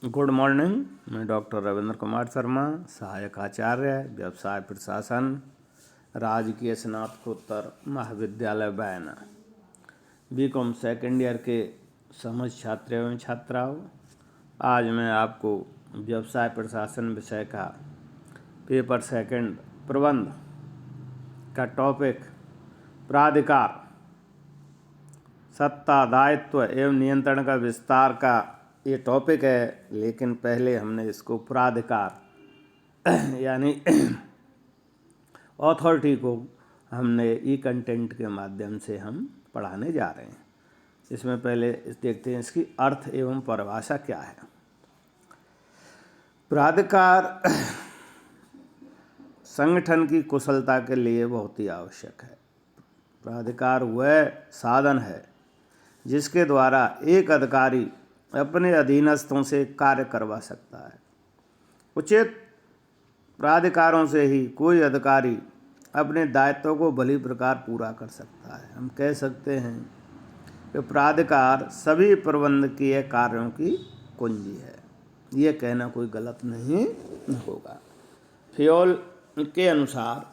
Good morning. मैं doctor Ravindra Kumar Sharma, सहायक आचार्य व्यवसाय प्रशासन, राजकीय स्नातकोत्तर महाविद्यालय बैन, बीकॉम सेकेंड ईयर के समस्त छात्र एवं छात्राओं, आज मैं आपको व्यवसाय प्रशासन विषय का पेपर सेकंड प्रबंध का टॉपिक प्राधिकार, सत्ता, दायित्व एवं नियंत्रण का विस्तार का ये टॉपिक है। लेकिन पहले हमने इसको प्राधिकार यानी अथॉरिटी को हमने ई कंटेंट के माध्यम से हम पढ़ाने जा रहे हैं। इसमें पहले देखते हैं इसकी अर्थ एवं परिभाषा क्या है। प्राधिकार संगठन की कुशलता के लिए बहुत ही आवश्यक है। प्राधिकार वह साधन है जिसके द्वारा एक अधिकारी अपने अधीनस्थों से कार्य करवा सकता है। उचित प्राधिकारों से ही कोई अधिकारी अपने दायित्वों को भली प्रकार पूरा कर सकता है। हम कह सकते हैं कि प्राधिकार सभी प्रबंधकीय कार्यों की कुंजी है। ये कहना कोई गलत नहीं होगा। फ्योल के अनुसार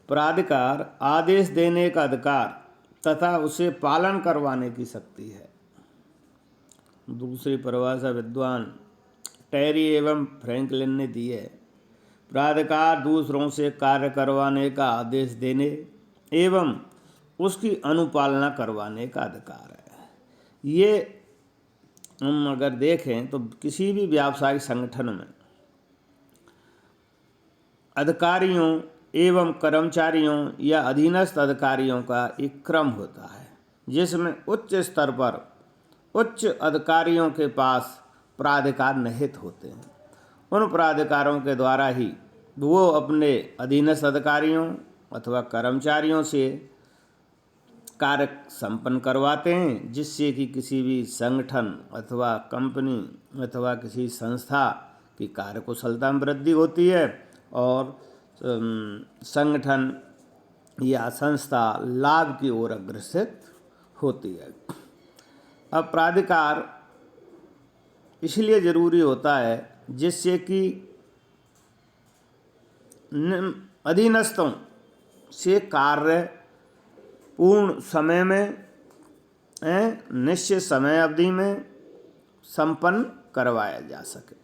प्राधिकार आदेश देने का अधिकार तथा उसे पालन करवाने की शक्ति है। दूसरी परिभाषा विद्वान टेरी एवं फ्रैंकलिन ने दी है। प्राधिकार दूसरों से कार्य करवाने का आदेश देने एवं उसकी अनुपालना करवाने का अधिकार है। ये हम अगर देखें तो किसी भी व्यावसायिक संगठन में अधिकारियों एवं कर्मचारियों या अधीनस्थ अधिकारियों का एक क्रम होता है, जिसमें उच्च स्तर पर उच्च अधिकारियों के पास प्राधिकार निहित होते हैं। उन प्राधिकारों के द्वारा ही वो अपने अधीनस्थ अधिकारियों अथवा कर्मचारियों से कार्य संपन्न करवाते हैं, जिससे कि किसी भी संगठन अथवा कंपनी अथवा किसी संस्था की कार्यकुशलता में वृद्धि होती है और संगठन या संस्था लाभ की ओर अग्रसर होती है। अब प्राधिकार इसलिए जरूरी होता है जिससे कि अधीनस्थों से कार्य पूर्ण समय में निश्चित समय अवधि में संपन्न करवाया जा सके।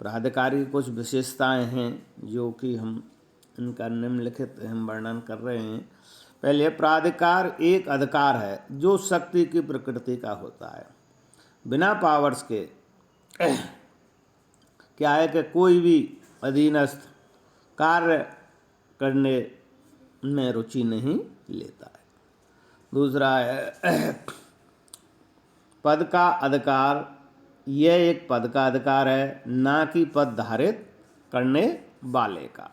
प्राधिकार की कुछ विशेषताएं हैं जो कि हम इनका निम्नलिखित हम वर्णन कर रहे हैं। पहले, प्राधिकार एक अधिकार है जो शक्ति की प्रकृति का होता है। बिना पावर्स के क्या है कि कोई भी अधीनस्थ कार्य करने में रुचि नहीं लेता है। दूसरा है पद का अधिकार। यह एक पद का अधिकार है, ना कि पद धारित करने वाले का।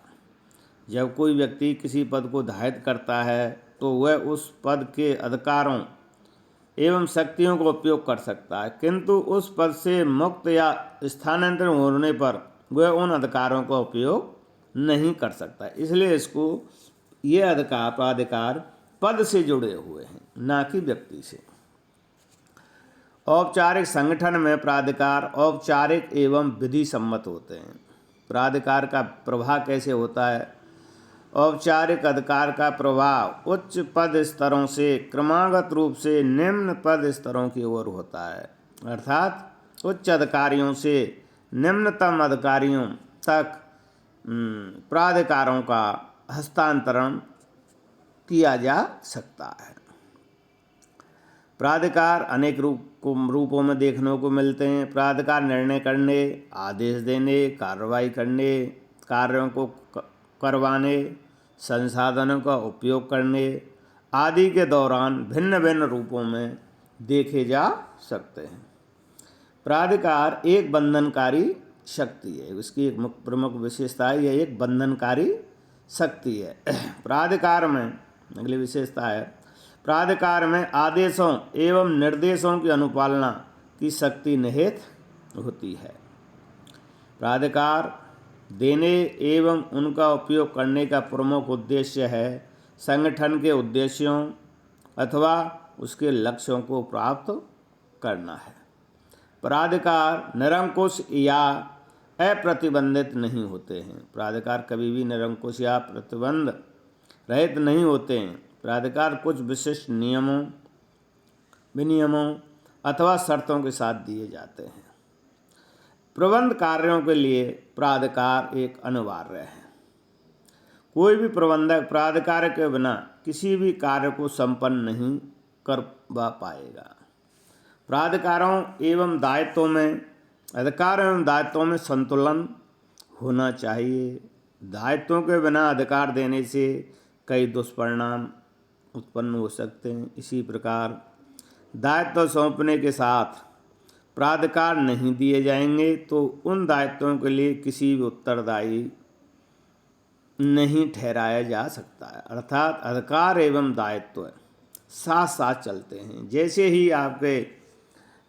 जब कोई व्यक्ति किसी पद को धारित करता है तो वह उस पद के अधिकारों एवं शक्तियों का उपयोग कर सकता है, किंतु उस पद से मुक्त या स्थानांतरण होने पर वह उन अधिकारों का उपयोग नहीं कर सकता। इसलिए इसको ये अधिकार प्राधिकार पद से जुड़े हुए हैं, ना कि व्यक्ति से। औपचारिक संगठन में प्राधिकार औपचारिक एवं विधि सम्मत होते हैं। प्राधिकार का प्रभाव कैसे होता है? औपचारिक अधिकार का प्रभाव उच्च पद स्तरों से क्रमागत रूप से निम्न पद स्तरों की ओर होता है, अर्थात उच्च अधिकारियों से निम्नतम अधिकारियों तक प्राधिकारों का हस्तांतरण किया जा सकता है। प्राधिकार अनेक रूपों में देखने को मिलते हैं। प्राधिकार निर्णय करने, आदेश देने, कार्रवाई करने, कार्यों को करवाने, संसाधनों का उपयोग करने आदि के दौरान भिन्न भिन्न रूपों में देखे जा सकते हैं। प्राधिकार एक बंधनकारी शक्ति है। इसकी एक प्रमुख विशेषता है, यह एक बंधनकारी शक्ति है। प्राधिकार में अगली विशेषता है, प्राधिकार में आदेशों एवं निर्देशों की अनुपालना की शक्ति निहित होती है। प्राधिकार देने एवं उनका उपयोग करने का प्रमुख उद्देश्य है संगठन के उद्देश्यों अथवा उसके लक्ष्यों को प्राप्त करना है। प्राधिकार निरंकुश या अप्रतिबंधित नहीं होते हैं। प्राधिकार कभी भी निरंकुश या प्रतिबंध रहित नहीं होते हैं। प्राधिकार कुछ विशिष्ट नियमों, विनियमों अथवा शर्तों के साथ दिए जाते हैं। प्रबंध कार्यों के लिए प्राधिकार एक अनिवार्य है। कोई भी प्रबंधक प्राधिकार के बिना किसी भी कार्य को संपन्न नहीं कर पाएगा। प्राधिकारों एवं दायित्वों में, अधिकार एवं दायित्वों में संतुलन होना चाहिए। दायित्वों के बिना अधिकार देने से कई दुष्परिणाम उत्पन्न हो सकते हैं। इसी प्रकार दायित्व सौंपने के साथ प्राधिकार नहीं दिए जाएंगे तो उन दायित्वों के लिए किसी भी उत्तरदायी नहीं ठहराया जा सकता है। अर्थात अधिकार एवं दायित्व साथ साथ चलते हैं। जैसे ही आपके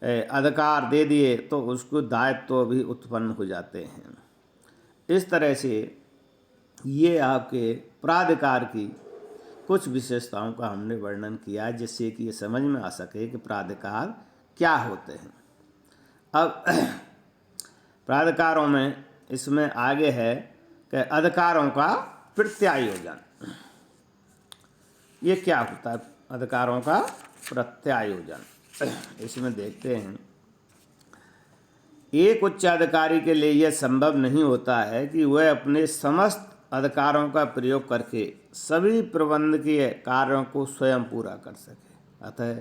अधिकार दे दिए तो उसको दायित्व भी उत्पन्न हो जाते हैं। इस तरह से ये आपके प्राधिकार की कुछ विशेषताओं का हमने वर्णन किया, जिससे कि ये समझ में आ सके कि प्राधिकार क्या होते हैं। अब प्राधिकारों में इसमें आगे है कि अधिकारों का प्रत्यायोजन। ये क्या होता है? अधिकारों का प्रत्यायोजन इसमें देखते हैं। एक उच्चाधिकारी के लिए यह संभव नहीं होता है कि वह अपने समस्त अधिकारों का प्रयोग करके सभी प्रबंधकीय कार्यों को स्वयं पूरा कर सके। अतः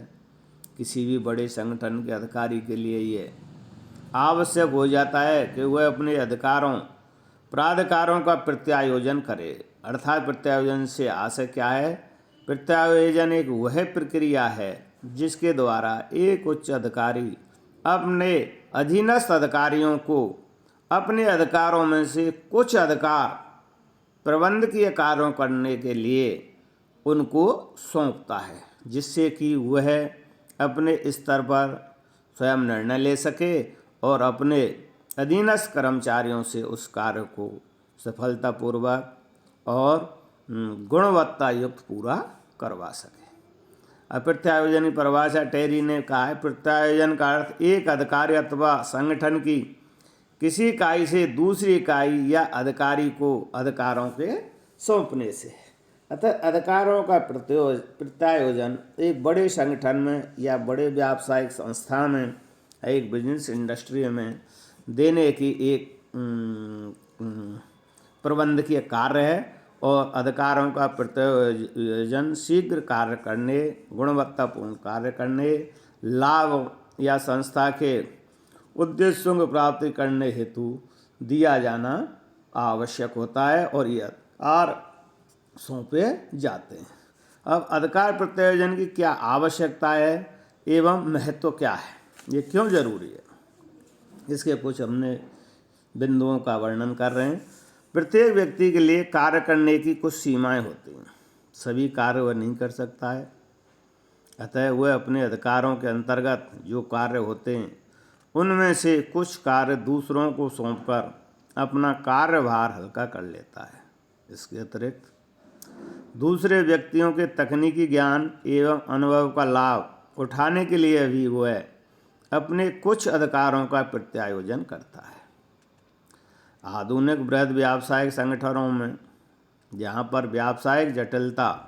किसी भी बड़े संगठन के अधिकारी के लिए ये आवश्यक हो जाता है कि वह अपने प्राधिकारों का प्रत्यायोजन करे। अर्थात प्रत्यायोजन से आशय क्या है? प्रत्यायोजन एक वह प्रक्रिया है जिसके द्वारा एक उच्च अधिकारी अपने अधीनस्थ अधिकारियों को अपने अधिकारों में से कुछ अधिकार प्रबंधकीय कार्यों करने के लिए उनको सौंपता है, जिससे कि वह अपने स्तर पर स्वयं निर्णय ले सके और अपने अधीनस्थ कर्मचारियों से उस कार्य को सफलतापूर्वक और गुणवत्ता युक्त पूरा करवा सके। अब प्रत्यायोजन की परिभाषा टेरी ने कहा है, प्रत्यायोजन का अर्थ एक अधिकारी अथवा संगठन की किसी इकाई से दूसरी इकाई या अधिकारी को अधिकारों के सौंपने से। अतः अधिकारों का प्रत्यायोजन एक बड़े संगठन में या बड़े व्यावसायिक संस्था में, एक बिजनेस इंडस्ट्री में देने की एक प्रबंधकीय कार्य है। और अधिकारों का प्रत्यायोजन शीघ्र कार्य करने, गुणवत्तापूर्ण कार्य करने, लाभ या संस्था के उद्देश्यों की प्राप्ति करने हेतु दिया जाना आवश्यक होता है और ये अधिकार सौंपे जाते हैं। अब अधिकार प्रत्यायोजन की क्या आवश्यकता है एवं महत्व क्या है, ये क्यों जरूरी है, इसके कुछ हमने बिंदुओं का वर्णन कर रहे हैं। प्रत्येक व्यक्ति के लिए कार्य करने की कुछ सीमाएं होती हैं। सभी कार्य वह नहीं कर सकता है। अतः वह अपने अधिकारों के अंतर्गत जो कार्य होते हैं उनमें से कुछ कार्य दूसरों को सौंपकर अपना कार्यभार हल्का कर लेता है। इसके अतिरिक्त दूसरे व्यक्तियों के तकनीकी ज्ञान एवं अनुभव का लाभ उठाने के लिए भी वह अपने कुछ अधिकारों का प्रत्यायोजन करता है। आधुनिक बृहद व्यावसायिक संगठनों में, जहाँ पर व्यावसायिक जटिलता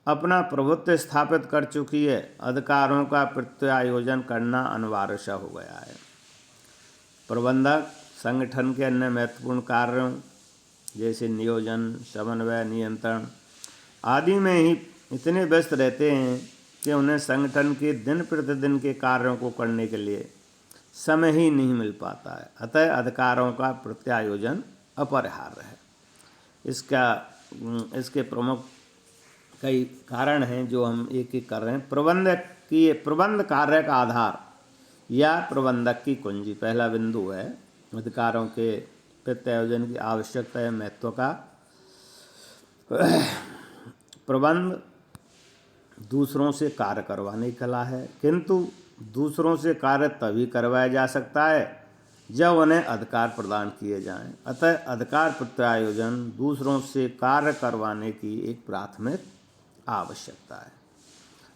अपना प्रभुत्व स्थापित कर चुकी है, अधिकारों का प्रत्यायोजन करना अनिवार्य सा हो गया है। प्रबंधक संगठन के अन्य महत्वपूर्ण कार्यों जैसे नियोजन, समन्वय, नियंत्रण आदि में ही इतने व्यस्त रहते हैं कि उन्हें संगठन के दिन प्रतिदिन के कार्यों को करने के लिए समय ही नहीं मिल पाता है। अतः अधिकारों का प्रत्यायोजन अपरिहार्य है। इसके प्रमुख कई कारण हैं जो हम एक एक कर रहे हैं। प्रबंध कार्य का आधार या प्रबंधक की कुंजी पहला बिंदु है। अधिकारों के प्रत्यायोजन की आवश्यकता है महत्व का। प्रबंध दूसरों से कार्य करवाने की कला है, किंतु दूसरों से कार्य तभी करवाया जा सकता है जब उन्हें अधिकार प्रदान किए जाएं। अतः अधिकार प्रत्यायोजन दूसरों से कार्य करवाने की एक प्राथमिक आवश्यकता है।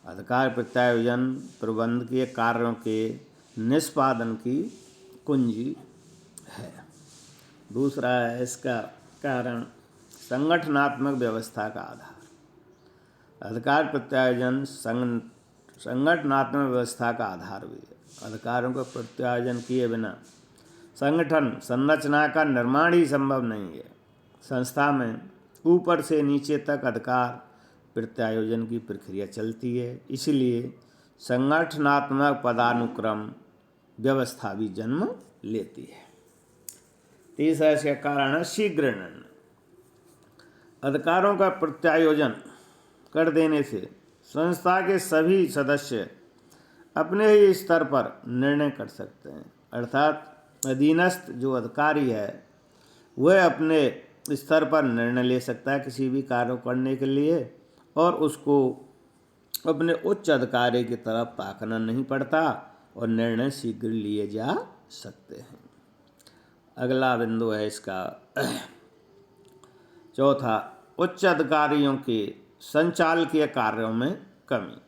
अधिकार प्रत्यायोजन प्रबंधकीय कार्यों के निष्पादन की कुंजी है। दूसरा है इसका कारण संगठनात्मक व्यवस्था का आधार। अधिकार प्रत्यायोजन संगठनात्मक व्यवस्था का आधार भी है। अधिकारों का प्रत्यायोजन किए बिना संगठन संरचना का निर्माण ही संभव नहीं है। संस्था में ऊपर से नीचे तक अधिकार प्रत्यायोजन की प्रक्रिया चलती है, इसलिए संगठनात्मक पदानुक्रम व्यवस्था भी जन्म लेती है। तीसरा इसका कारण है शीघ्र निर्णय। अधिकारों का प्रत्यायोजन कर देने से संस्था के सभी सदस्य अपने ही स्तर पर निर्णय कर सकते हैं, अर्थात अधीनस्थ जो अधिकारी है वह अपने स्तर पर निर्णय ले सकता है किसी भी कार्य करने के लिए, और उसको अपने उच्च अधिकारी की तरफ ताकना नहीं पड़ता और निर्णय शीघ्र लिए जा सकते हैं। अगला बिंदु है इसका चौथा, उच्च अधिकारियों के संचालकीय कार्यों में कमी।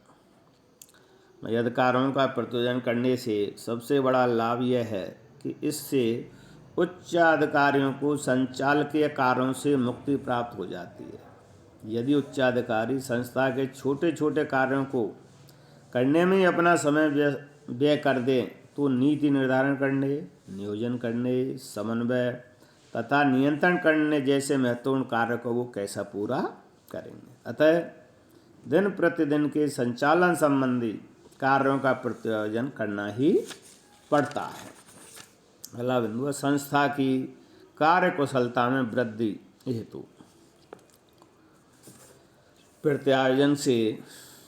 अधिकारों का प्रत्यायोजन करने से सबसे बड़ा लाभ यह है कि इससे उच्च अधिकारियों को संचालकीय कार्यों से मुक्ति प्राप्त हो जाती है। यदि उच्चाधिकारी संस्था के छोटे छोटे कार्यों को करने में ही अपना समय व्यय कर दें तो नीति निर्धारण करने, नियोजन करने, समन्वय तथा नियंत्रण करने जैसे महत्वपूर्ण कार्य को वो कैसा पूरा करेंगे। अतः दिन प्रतिदिन के संचालन संबंधी कार्यों का प्रत्यायोजन करना ही पड़ता है। अगला बिंदु है संस्था की कार्य कुशलता में वृद्धि हेतु। प्रत्यायोजन से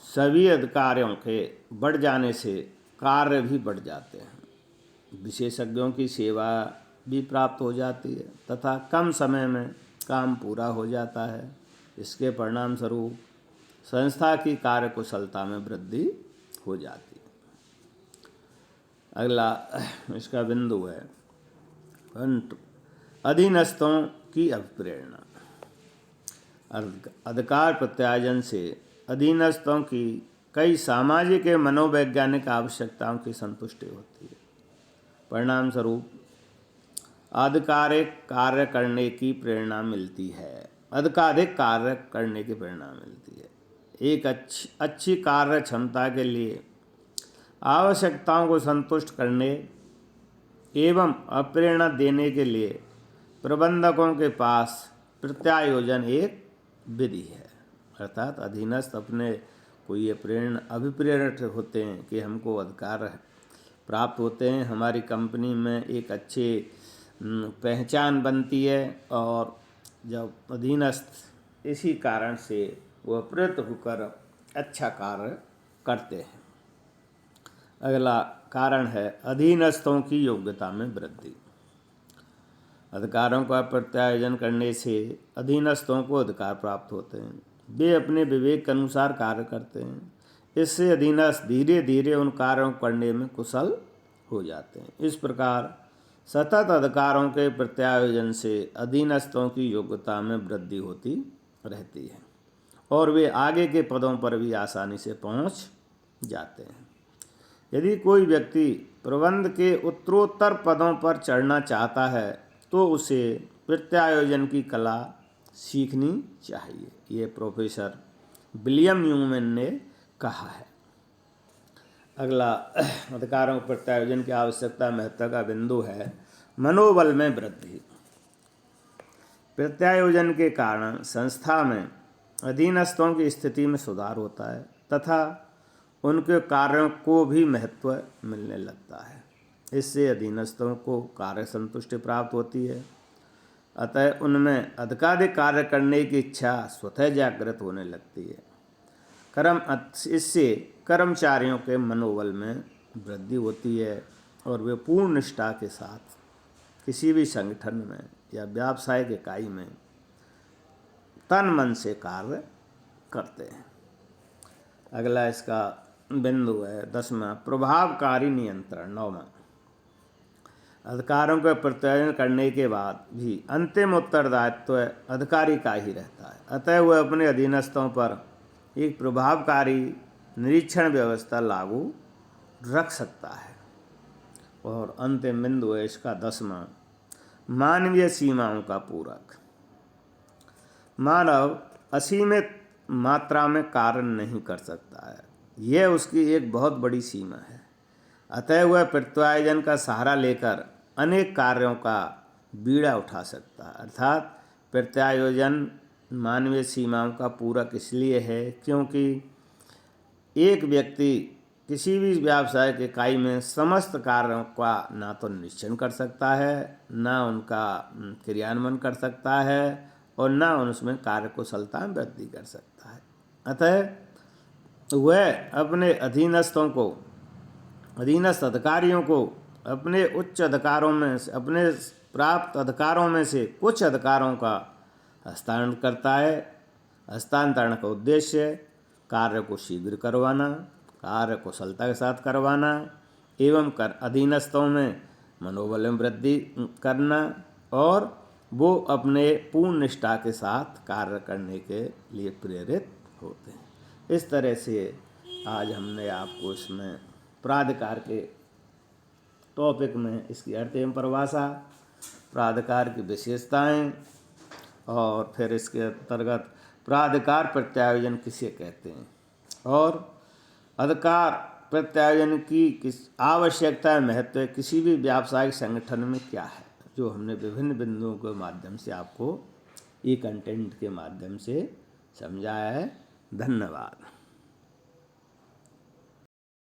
सभी अधिकारियों के बढ़ जाने से कार्य भी बढ़ जाते हैं, विशेषज्ञों की सेवा भी प्राप्त हो जाती है तथा कम समय में काम पूरा हो जाता है। इसके परिणाम स्वरूप संस्था की कार्य कुशलता में वृद्धि हो जाती है। अगला इसका बिंदु है अधीनस्थों की अभिप्रेरणा। अधिकार प्रत्यायोजन से अधीनस्थों की कई सामाजिक एवं मनोवैज्ञानिक आवश्यकताओं की संतुष्टि होती है। परिणाम स्वरूप अधिकारिक कार्य करने की प्रेरणा मिलती है, अधिकाधिक कार्य करने की प्रेरणा मिलती है। एक अच्छी कार्य क्षमता के लिए आवश्यकताओं को संतुष्ट करने एवं अप्रेरणा देने के लिए प्रबंधकों के पास प्रत्यायोजन एक विधि है, अर्थात अधीनस्थ अपने को ये अभिप्रेरित होते हैं कि हमको अधिकार प्राप्त होते हैं, हमारी कंपनी में एक अच्छे पहचान बनती है, और जब अधीनस्थ इसी कारण से वह प्रेरित होकर अच्छा कार्य करते हैं। अगला कारण है अधीनस्थों की योग्यता में वृद्धि। अधिकारों का प्रत्यायोजन करने से अधीनस्थों को अधिकार प्राप्त होते हैं, वे अपने विवेक के अनुसार कार्य करते हैं। इससे अधीनस्थ धीरे धीरे उन कार्यों को करने में कुशल हो जाते हैं। इस प्रकार सतत अधिकारों के प्रत्यायोजन से अधीनस्थों की योग्यता में वृद्धि होती रहती है और वे आगे के पदों पर भी आसानी से पहुंच जाते हैं। यदि कोई व्यक्ति प्रबंध के उत्तरोत्तर पदों पर चढ़ना चाहता है तो उसे प्रत्यायोजन की कला सीखनी चाहिए, ये प्रोफेसर विलियम न्यूमैन ने कहा है। अगला अधिकारों के प्रत्यायोजन की आवश्यकता महत्व का बिंदु है मनोबल में वृद्धि। प्रत्यायोजन के कारण संस्था में अधीनस्थों की स्थिति में सुधार होता है तथा उनके कार्यों को भी महत्व मिलने लगता है। इससे अधीनस्थों को कार्य संतुष्टि प्राप्त होती है, अतः उनमें अधिकाधिक कार्य करने की इच्छा स्वतः जागृत होने लगती है। इससे कर्मचारियों के मनोबल में वृद्धि होती है और वे पूर्ण निष्ठा के साथ किसी भी संगठन में या व्यावसायिक इकाई में तन मन से कार्य करते हैं। अगला इसका बिंदु है 10वां प्रभावकारी नियंत्रण। 9वां अधिकारों का प्रत्यायोजन करने के बाद भी अंतिम उत्तरदायित्व अधिकारी का ही रहता है, अतः वह अपने अधीनस्थों पर एक प्रभावकारी निरीक्षण व्यवस्था लागू रख सकता है। और अंतिम बिंदु है इसका 10वां, मानवीय सीमाओं का पूरक। मानव असीमित मात्रा में कार्य नहीं कर सकता है, यह उसकी एक बहुत बड़ी सीमा है। अतः वह प्रत्यायोजन का सहारा लेकर अनेक कार्यों का बीड़ा उठा सकता है। अर्थात प्रत्यायोजन मानवीय सीमाओं का पूरक इसलिए है क्योंकि एक व्यक्ति किसी भी व्यावसायिक इकाई में समस्त कार्यों का ना तो निरीक्षण कर सकता है, ना उनका क्रियान्वयन कर सकता है और ना उसमें कार्यकुशलता में वृद्धि कर सकता है। अतः वह अपने अधीनस्थ अधिकारियों को अपने उच्च अधिकारों में से, अपने प्राप्त अधिकारों में से कुछ अधिकारों का हस्तांतरण करता है। हस्तांतरण का उद्देश्य कार्य को शीघ्र करवाना, कार्य कुशलता के साथ करवाना एवं अधीनस्थों में मनोबल में वृद्धि करना और वो अपने पूर्ण निष्ठा के साथ कार्य करने के लिए प्रेरित होते हैं। इस तरह से आज हमने आपको इसमें प्राधिकार के टॉपिक में इसकी अर्थ एवं परिभाषा, प्राधिकार की विशेषताएं और फिर इसके अंतर्गत प्राधिकार प्रत्यायोजन किसे कहते हैं और अधिकार प्रत्यायोजन की किस आवश्यकता महत्व किसी भी व्यावसायिक संगठन में क्या है, जो हमने विभिन्न बिंदुओं के माध्यम से आपको ई कंटेंट के माध्यम से समझाया है। धन्यवाद।